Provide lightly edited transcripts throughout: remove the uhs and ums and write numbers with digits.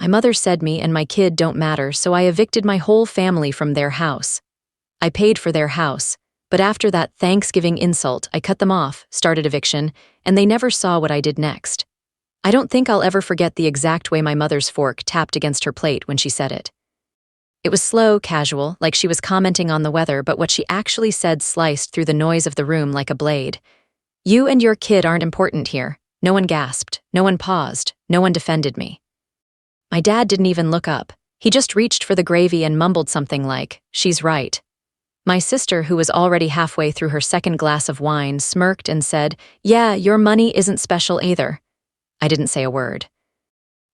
mother said me and my kid don't matter, so I evicted my whole family from their house. I paid for their house, but after that Thanksgiving insult, I cut them off, started eviction, and they never saw what I did next. I don't think I'll ever forget the exact way my mother's fork tapped against her plate when she said it. It was slow, casual, like she was commenting on the weather, but what she actually said sliced through the noise of the room like a blade. "You and your kid aren't important here." No one gasped, no one paused, no one defended me. My dad didn't even look up. He just reached for the gravy and mumbled something like, "She's right." My sister, who was already halfway through her second glass of wine, smirked and said, "Yeah, your money isn't special either." I didn't say a word.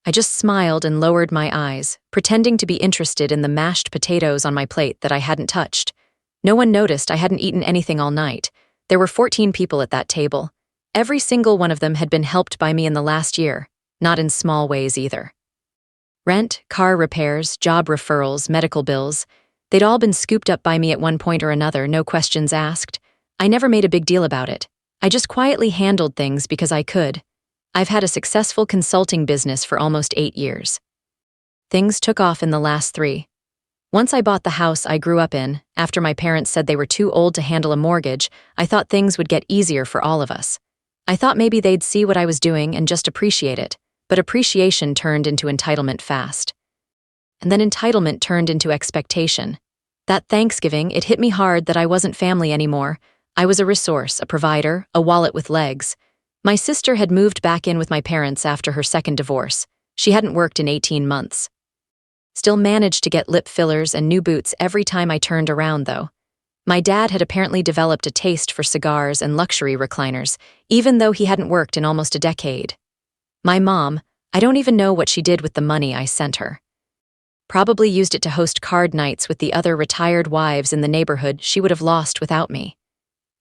I just smiled and lowered my eyes, pretending to be interested in the mashed potatoes on my plate that I hadn't touched. No one noticed I hadn't eaten anything all night. There were 14 people at that table. Every single one of them had been helped by me in the last year, not in small ways either. Rent, car repairs, job referrals, medical bills, they'd all been scooped up by me at one point or another, no questions asked. I never made a big deal about it. I just quietly handled things because I could. I've had a successful consulting business for almost 8 years. Things took off in the last 3. Once I bought the house I grew up in, after my parents said they were too old to handle a mortgage, I thought things would get easier for all of us. I thought maybe they'd see what I was doing and just appreciate it, but appreciation turned into entitlement fast. And then entitlement turned into expectation. That Thanksgiving, it hit me hard that I wasn't family anymore. I was a resource, a provider, a wallet with legs. My sister had moved back in with my parents after her second divorce. She hadn't worked in 18 months. Still managed to get lip fillers and new boots every time I turned around, though. My dad had apparently developed a taste for cigars and luxury recliners, even though he hadn't worked in almost a decade. My mom, I don't even know what she did with the money I sent her. Probably used it to host card nights with the other retired wives in the neighborhood she would have lost without me.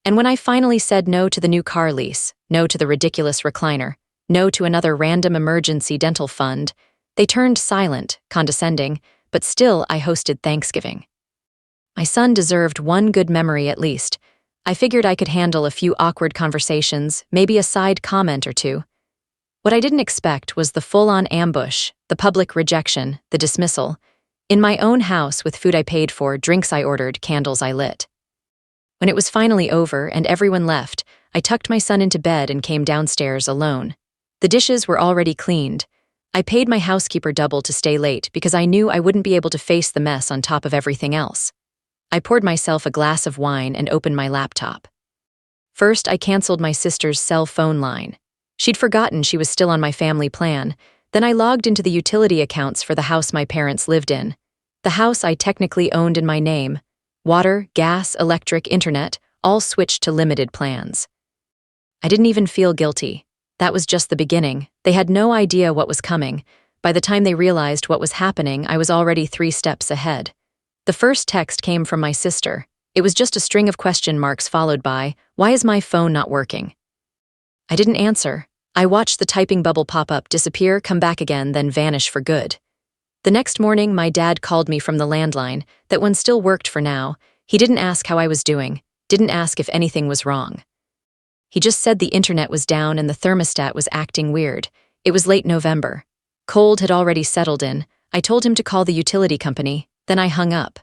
And when I finally said no to the new car lease, no to the ridiculous recliner, no to another random emergency dental fund, they turned silent, condescending, but still I hosted Thanksgiving. My son deserved one good memory at least. I figured I could handle a few awkward conversations, maybe a side comment or two. What I didn't expect was the full-on ambush, the public rejection, the dismissal. In my own house with food I paid for, drinks I ordered, candles I lit. When it was finally over and everyone left, I tucked my son into bed and came downstairs alone. The dishes were already cleaned. I paid my housekeeper double to stay late because I knew I wouldn't be able to face the mess on top of everything else. I poured myself a glass of wine and opened my laptop. First, I canceled my sister's cell phone line. She'd forgotten she was still on my family plan. Then I logged into the utility accounts for the house my parents lived in. The house I technically owned in my name. Water, gas, electric, internet, all switched to limited plans. I didn't even feel guilty. That was just the beginning. They had no idea what was coming. By the time they realized what was happening, I was already 3 steps ahead. The first text came from my sister. It was just a string of question marks followed by, "Why is my phone not working?" I didn't answer. I watched the typing bubble pop up, disappear, come back again, then vanish for good. The next morning, my dad called me from the landline. That one still worked for now. He didn't ask how I was doing, didn't ask if anything was wrong. He just said the internet was down and the thermostat was acting weird. It was late November. Cold had already settled in. I told him to call the utility company, then I hung up.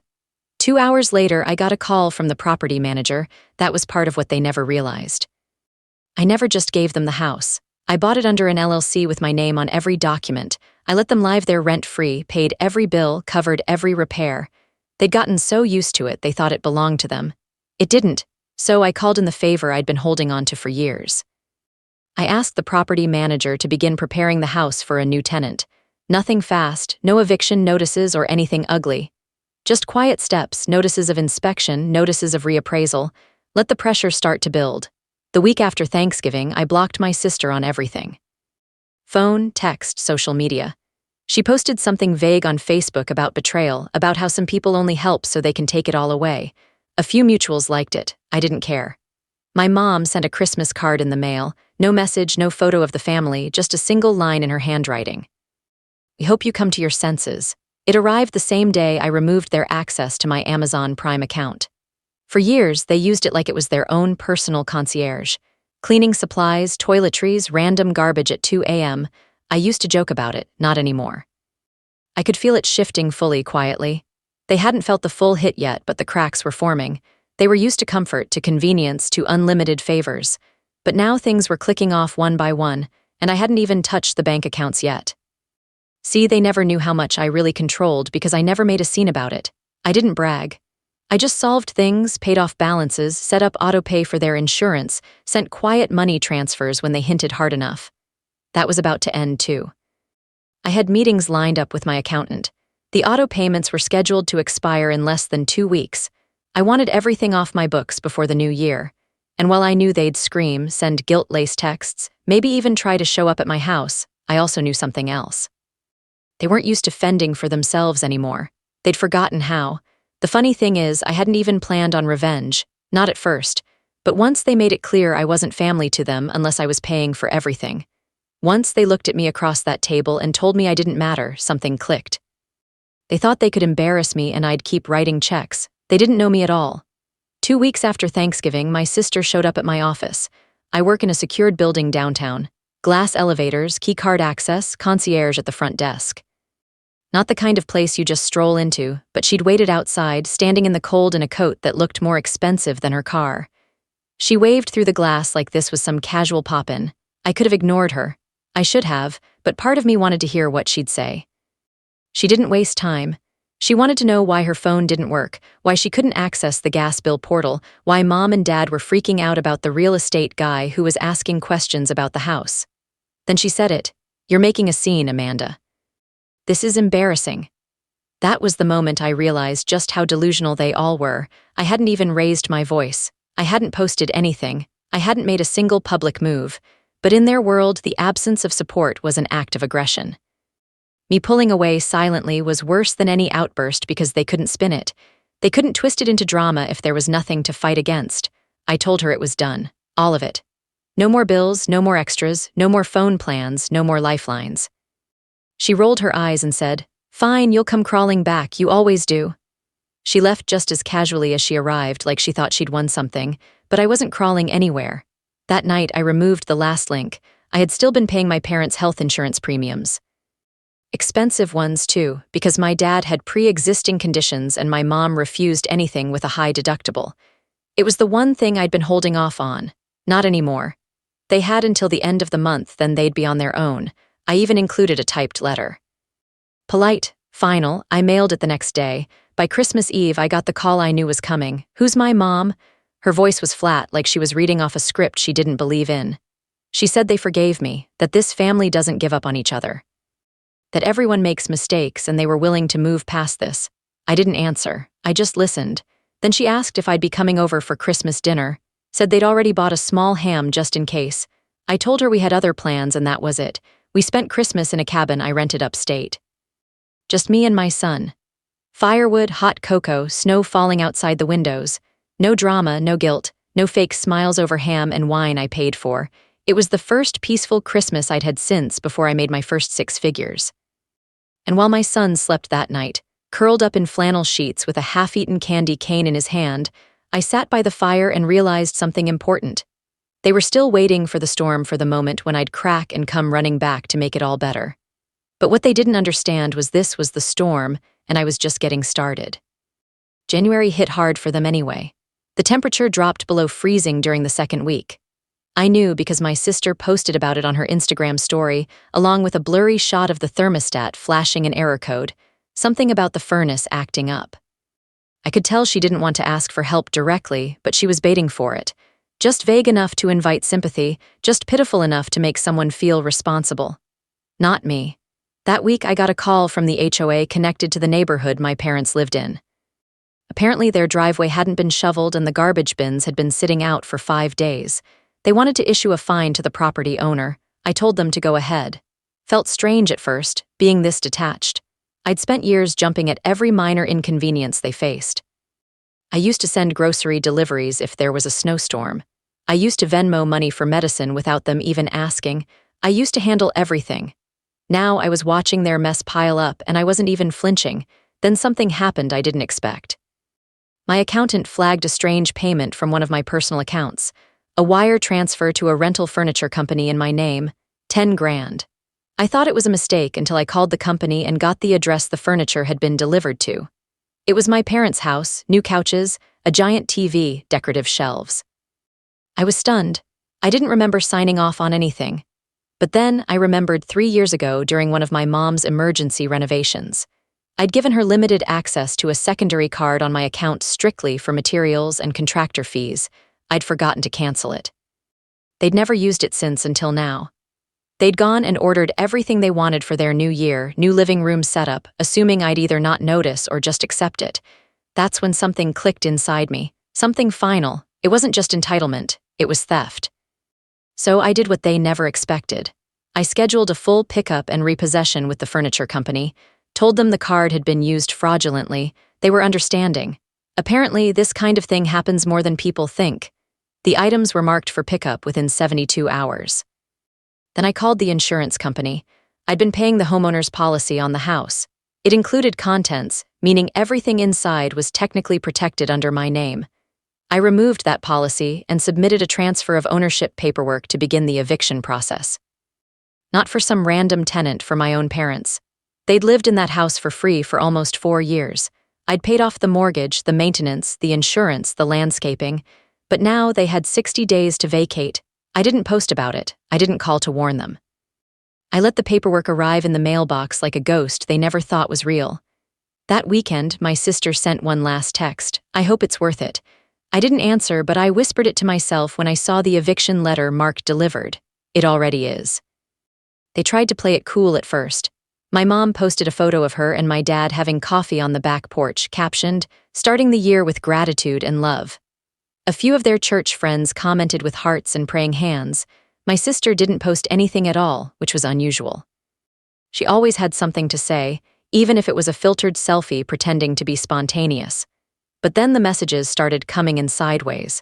2 hours later, I got a call from the property manager. That was part of what they never realized. I never just gave them the house. I bought it under an LLC with my name on every document. I let them live there rent-free, paid every bill, covered every repair. They'd gotten so used to it, they thought it belonged to them. It didn't, so I called in the favor I'd been holding on to for years. I asked the property manager to begin preparing the house for a new tenant. Nothing fast, no eviction notices or anything ugly. Just quiet steps, notices of inspection, notices of reappraisal. Let the pressure start to build. The week after Thanksgiving, I blocked my sister on everything. Phone, text, social media. She posted something vague on Facebook about betrayal, about how some people only help so they can take it all away. A few mutuals liked it. I didn't care. My mom sent a Christmas card in the mail. No message, no photo of the family, just a single line in her handwriting. "We hope you come to your senses." It arrived the same day I removed their access to my Amazon Prime account. For years, they used it like it was their own personal concierge. Cleaning supplies, toiletries, random garbage at 2 a.m. I used to joke about it, not anymore. I could feel it shifting fully quietly. They hadn't felt the full hit yet, but the cracks were forming. They were used to comfort, to convenience, to unlimited favors. But now things were clicking off one by one, and I hadn't even touched the bank accounts yet. See, they never knew how much I really controlled because I never made a scene about it. I didn't brag. I just solved things, paid off balances, set up autopay for their insurance, sent quiet money transfers when they hinted hard enough. That was about to end too. I had meetings lined up with my accountant. The auto payments were scheduled to expire in less than 2 weeks. I wanted everything off my books before the new year. And while I knew they'd scream, send guilt-laced texts, maybe even try to show up at my house, I also knew something else. They weren't used to fending for themselves anymore. They'd forgotten how. The funny thing is, I hadn't even planned on revenge, not at first. But once they made it clear I wasn't family to them unless I was paying for everything. Once they looked at me across that table and told me I didn't matter, something clicked. They thought they could embarrass me and I'd keep writing checks. They didn't know me at all. 2 weeks after Thanksgiving, my sister showed up at my office. I work in a secured building downtown. Glass elevators, keycard access, concierge at the front desk. Not the kind of place you just stroll into, but she'd waited outside, standing in the cold in a coat that looked more expensive than her car. She waved through the glass like this was some casual pop-in. I could have ignored her. I should have, but part of me wanted to hear what she'd say. She didn't waste time. She wanted to know why her phone didn't work, why she couldn't access the gas bill portal, why Mom and Dad were freaking out about the real estate guy who was asking questions about the house. Then she said it. "You're making a scene, Amanda. This is embarrassing." That was the moment I realized just how delusional they all were. I hadn't even raised my voice. I hadn't posted anything. I hadn't made a single public move. But in their world, the absence of support was an act of aggression. Me pulling away silently was worse than any outburst because they couldn't spin it. They couldn't twist it into drama if there was nothing to fight against. I told her it was done. All of it. No more bills, no more extras, no more phone plans, no more lifelines. She rolled her eyes and said, "Fine, you'll come crawling back, you always do." She left just as casually as she arrived, like she thought she'd won something, but I wasn't crawling anywhere. That night, I removed the last link. I had still been paying my parents' health insurance premiums. Expensive ones, too, because my dad had pre-existing conditions and my mom refused anything with a high deductible. It was the one thing I'd been holding off on. Not anymore. They had until the end of the month, then they'd be on their own. I even included a typed letter. Polite, final, I mailed it the next day. By Christmas Eve, I got the call I knew was coming. "Who's my mom?" Her voice was flat, like she was reading off a script she didn't believe in. She said they forgave me, that this family doesn't give up on each other. That everyone makes mistakes and they were willing to move past this. I didn't answer. I just listened. Then she asked if I'd be coming over for Christmas dinner, said they'd already bought a small ham just in case. I told her we had other plans and that was it. We spent Christmas in a cabin I rented upstate. Just me and my son. Firewood, hot cocoa, snow falling outside the windows. No drama, no guilt, no fake smiles over ham and wine I paid for. It was the first peaceful Christmas I'd had since before I made my first 6 figures. And while my son slept that night, curled up in flannel sheets with a half-eaten candy cane in his hand, I sat by the fire and realized something important. They were still waiting for the storm for the moment when I'd crack and come running back to make it all better. But what they didn't understand was this was the storm, and I was just getting started. January hit hard for them anyway. The temperature dropped below freezing during the second week. I knew because my sister posted about it on her Instagram story, along with a blurry shot of the thermostat flashing an error code, something about the furnace acting up. I could tell she didn't want to ask for help directly, but she was baiting for it. Just vague enough to invite sympathy, just pitiful enough to make someone feel responsible. Not me. That week I got a call from the HOA connected to the neighborhood my parents lived in. Apparently their driveway hadn't been shoveled and the garbage bins had been sitting out for 5 days. They wanted to issue a fine to the property owner. I told them to go ahead. Felt strange at first, being this detached. I'd spent years jumping at every minor inconvenience they faced. I used to send grocery deliveries if there was a snowstorm. I used to Venmo money for medicine without them even asking. I used to handle everything. Now I was watching their mess pile up and I wasn't even flinching. Then something happened I didn't expect. My accountant flagged a strange payment from one of my personal accounts. A wire transfer to a rental furniture company in my name, 10 grand. I thought it was a mistake until I called the company and got the address the furniture had been delivered to. It was my parents' house, new couches, a giant TV, decorative shelves. I was stunned. I didn't remember signing off on anything. But then I remembered 3 years ago during one of my mom's emergency renovations. I'd given her limited access to a secondary card on my account strictly for materials and contractor fees. I'd forgotten to cancel it. They'd never used it since until now. They'd gone and ordered everything they wanted for their new year, new living room setup, assuming I'd either not notice or just accept it. That's when something clicked inside me, something final. It wasn't just entitlement, it was theft. So I did what they never expected. I scheduled a full pickup and repossession with the furniture company, told them the card had been used fraudulently. They were understanding. Apparently, this kind of thing happens more than people think. The items were marked for pickup within 72 hours. Then I called the insurance company. I'd been paying the homeowner's policy on the house. It included contents, meaning everything inside was technically protected under my name. I removed that policy and submitted a transfer of ownership paperwork to begin the eviction process. Not for some random tenant, for my own parents. They'd lived in that house for free for almost 4 years. I'd paid off the mortgage, the maintenance, the insurance, the landscaping, but now they had 60 days to vacate. I didn't post about it. I didn't call to warn them. I let the paperwork arrive in the mailbox like a ghost they never thought was real. That weekend, my sister sent one last text. I hope it's worth it. I didn't answer, but I whispered it to myself when I saw the eviction letter marked delivered. It already is. They tried to play it cool at first. My mom posted a photo of her and my dad having coffee on the back porch, captioned, "Starting the year with gratitude and love." A few of their church friends commented with hearts and praying hands. My sister didn't post anything at all, which was unusual. She always had something to say, even if it was a filtered selfie pretending to be spontaneous. But then the messages started coming in sideways.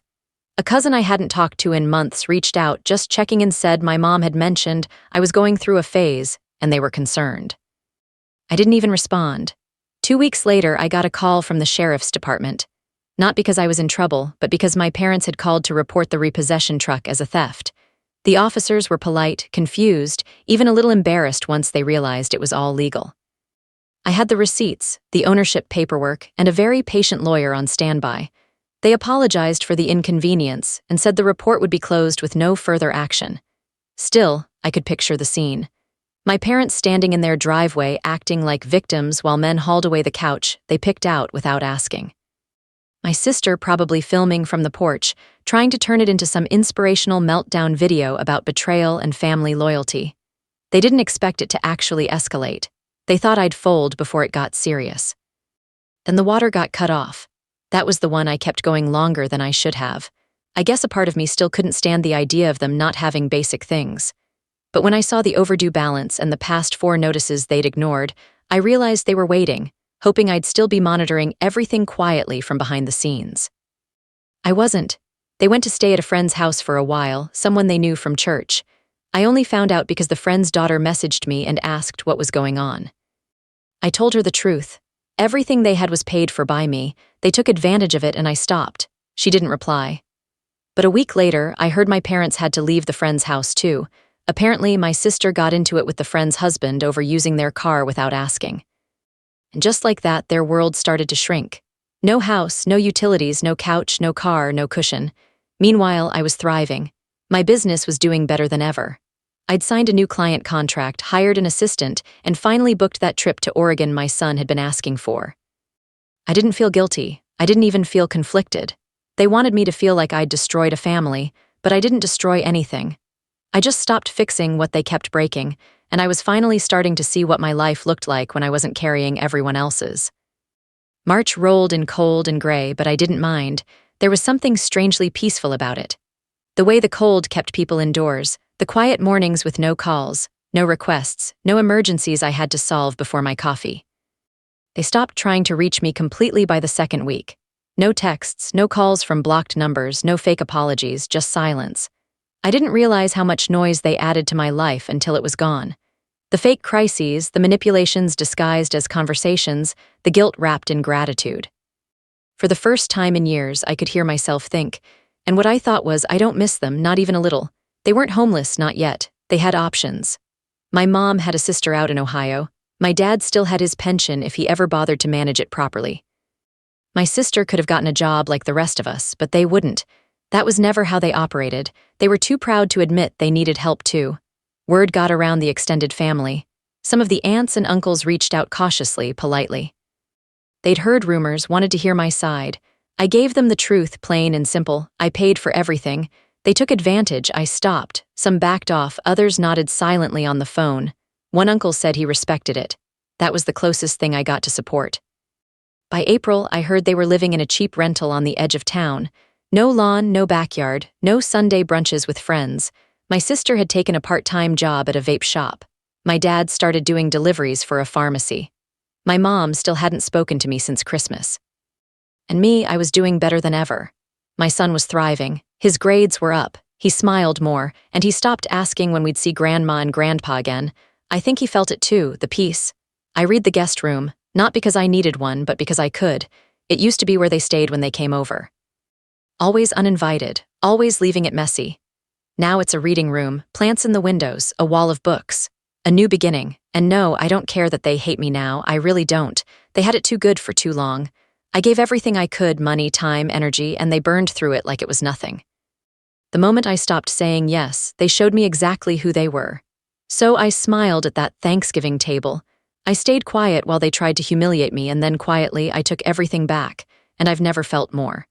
A cousin I hadn't talked to in months reached out, just checking, and said my mom had mentioned I was going through a phase, and they were concerned. I didn't even respond. 2 weeks later, I got a call from the sheriff's department. Not because I was in trouble, but because my parents had called to report the repossession truck as a theft. The officers were polite, confused, even a little embarrassed once they realized it was all legal. I had the receipts, the ownership paperwork, and a very patient lawyer on standby. They apologized for the inconvenience and said the report would be closed with no further action. Still, I could picture the scene. My parents standing in their driveway acting like victims while men hauled away the couch they picked out without asking. My sister probably filming from the porch, trying to turn it into some inspirational meltdown video about betrayal and family loyalty. They didn't expect it to actually escalate. They thought I'd fold before it got serious. Then the water got cut off. That was the one I kept going longer than I should have. I guess a part of me still couldn't stand the idea of them not having basic things. But when I saw the overdue balance and the past 4 notices they'd ignored, I realized they were waiting, hoping I'd still be monitoring everything quietly from behind the scenes. I wasn't. They went to stay at a friend's house for a while, someone they knew from church. I only found out because the friend's daughter messaged me and asked what was going on. I told her the truth. Everything they had was paid for by me. They took advantage of it and I stopped. She didn't reply. But a week later, I heard my parents had to leave the friend's house too. Apparently, my sister got into it with the friend's husband over using their car without asking. And just like that, their world started to shrink. No house, no utilities, no couch, no car, no cushion. Meanwhile, I was thriving. My business was doing better than ever. I'd signed a new client contract, hired an assistant, and finally booked that trip to Oregon my son had been asking for. I didn't feel guilty. I didn't even feel conflicted. They wanted me to feel like I'd destroyed a family, but I didn't destroy anything. I just stopped fixing what they kept breaking, and I was finally starting to see what my life looked like when I wasn't carrying everyone else's. March rolled in cold and gray, but I didn't mind. There was something strangely peaceful about it. The way the cold kept people indoors, the quiet mornings with no calls, no requests, no emergencies I had to solve before my coffee. They stopped trying to reach me completely by the second week. No texts, no calls from blocked numbers, no fake apologies, just silence. I didn't realize how much noise they added to my life until it was gone. The fake crises, the manipulations disguised as conversations, the guilt wrapped in gratitude. For the first time in years, I could hear myself think, and what I thought was, I don't miss them, not even a little. They weren't homeless, not yet. They had options. My mom had a sister out in Ohio. My dad still had his pension if he ever bothered to manage it properly. My sister could have gotten a job like the rest of us, but they wouldn't. That was never how they operated. They were too proud to admit they needed help too. Word got around the extended family. Some of the aunts and uncles reached out cautiously, politely. They'd heard rumors, wanted to hear my side. I gave them the truth, plain and simple. I paid for everything. They took advantage. I stopped. Some backed off, others nodded silently on the phone. One uncle said he respected it. That was the closest thing I got to support. By April, I heard they were living in a cheap rental on the edge of town. No lawn, no backyard, no Sunday brunches with friends. My sister had taken a part-time job at a vape shop. My dad started doing deliveries for a pharmacy. My mom still hadn't spoken to me since Christmas. And me, I was doing better than ever. My son was thriving. His grades were up. He smiled more, and he stopped asking when we'd see Grandma and Grandpa again. I think he felt it too, the peace. I read the guest room, not because I needed one, but because I could. It used to be where they stayed when they came over. Always uninvited, always leaving it messy. Now it's a reading room, plants in the windows, a wall of books. A new beginning. And no, I don't care that they hate me now, I really don't. They had it too good for too long. I gave everything I could, money, time, energy, and they burned through it like it was nothing. The moment I stopped saying yes, they showed me exactly who they were. So I smiled at that Thanksgiving table. I stayed quiet while they tried to humiliate me, and then quietly I took everything back, and I've never felt more.